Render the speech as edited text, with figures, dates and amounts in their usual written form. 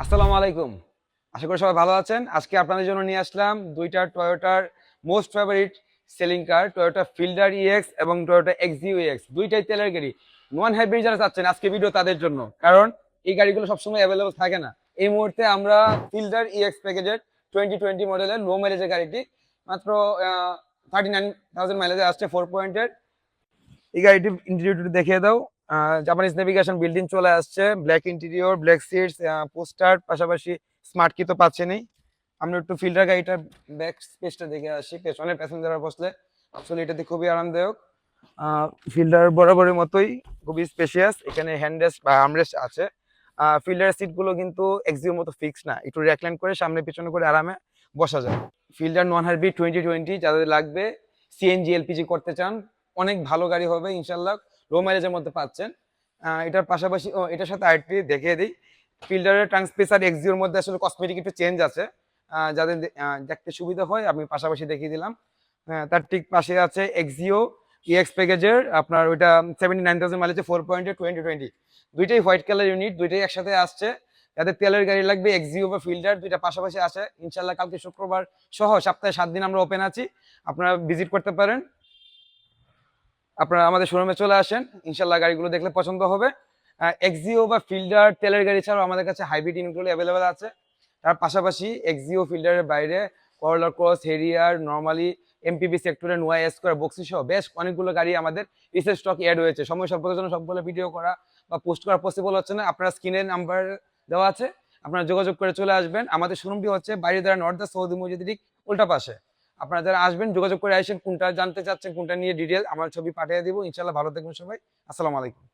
আসসালামু আলাইকুম। আশা করি সবাই ভালো আছেন। আজকে আপনাদের জন্য নিয়ে আসলাম ২ টা টয়োটার most favourite selling car Toyota Fielder EX এবং টয়োটা এক্সিও ইএক্স। ২ টাই তেলের গাড়ি। নন হাইব্রিড যারা চাচ্ছেন আজকে ভিডিও তাদের জন্য। কারণ এই গাড়িগুলো সবসময় এভেইলেবল থাকে না। এই মুহূর্তে আমরা ফিল্ডার ইএক্স প্যাকেজের 2020 মডেলের লো মাইলেজের গাড়িটি মাত্র 39,000 মাইলেজে আসছে 4 পয়েন্টের। এই গাড়িটির ইন্টেরিয়রটি দেখিয়ে দাও। জাপানিজ নেভিগেশন বিল্ডিং চলে আসছে, black interior, black seats, poster, পাশাপাশি স্মার্ট কি তো পাচ্ছেনই। আমরা একটু ফিল্ডার গাড়িটার ব্যাক স্পেসটা দেখে আসি। পেছনে প্যাসেঞ্জাররা বসলে আসলে এটাতে খুবই আরামদায়ক। ফিল্ডার বরাবরের মতোই খুবই স্পেশিয়াস। এখানে হ্যান্ডরেস্ট বা আর্মরেস্ট আছে। ফিল্ডারের সিটগুলো কিন্তু এক্সিওর মতো ফিক্স না, একটু রেকলাইন করে সামনে পিছনে করে আরামে বসা যায়। ফিল্ডার নন হাইব্রিড 2020 যাদের লাগবে, সিএনজি এলপিজি করতে চান, অনেক ভালো গাড়ি হবে ইনশাল্লাহ। লো মাইলেজের মধ্যে পাচ্ছেন। এটার পাশাপাশি এটার সাথে আরেকটি দেখিয়ে দিই। ফিল্ডারের ট্রান্সপেসার এক্সিওর মধ্যে আসলে কসমেটিক একটু চেঞ্জ আছে। যাদের দেখতে সুবিধা হয় আমি পাশাপাশি দেখিয়ে দিলাম। তার ঠিক পাশে আছে এক্সিও ইএক্স প্যাকেজের আপনার ওইটা 79,000 মাইলেজে 4 পয়েন্টের 2020। দুইটাই হোয়াইট কালার ইউনিট, দুইটাই একসাথে আসছে। যাদের তেলের গাড়ি লাগবে এক্সিও বা ফিল্ডার দুইটা পাশাপাশি আছে ইনশাল্লাহ। কালকে শুক্রবার সহ সপ্তাহে 7 দিন আমরা ওপেন আছি, আপনারা ভিজিট করতে পারেন। আপনারা আমাদের শোরুমে চলে আসেন, ইনশাল্লাহ গাড়িগুলো দেখলে পছন্দ হবে। এক্সিও বা ফিল্ডার তেলের গাড়ি ছাড়াও আমাদের কাছে হাইব্রিড ইউনিটগুলো অ্যাভেলেবেল আছে। তার পাশাপাশি এক্সিও ফিল্ডারের বাইরে করলা ক্রস, হেরিয়ার, নর্মালি এমপিভি সেক্টরে নোয়া স্কোয়ার, বক্সি সহ বেশ অনেকগুলো গাড়ি আমাদের রিসেল স্টক অ্যাড হয়েছে। সময় স্বল্পতার জন্য সবগুলো ভিডিও করা বা পোস্ট করা পসিবল হচ্ছে না। আপনার স্ক্রিনে নাম্বার দেওয়া আছে, আপনারা যোগাযোগ করে চলে আসবেন। আমাদের শোরুমটি হচ্ছে বাড়িধারা নর্থ দা সৌদি মসজিদের ঠিক উল্টা পাশে। আপনারা যারা আসবেন যোগাযোগ করে আসেন, কোনটা জানতে চাচ্ছেন, কোনটা নিয়ে ডিটেল আমার ছবি পাঠিয়ে দিব। ইনশাল্লাহ ভালো থাকবেন সবাই। আসসালামু আলাইকুম।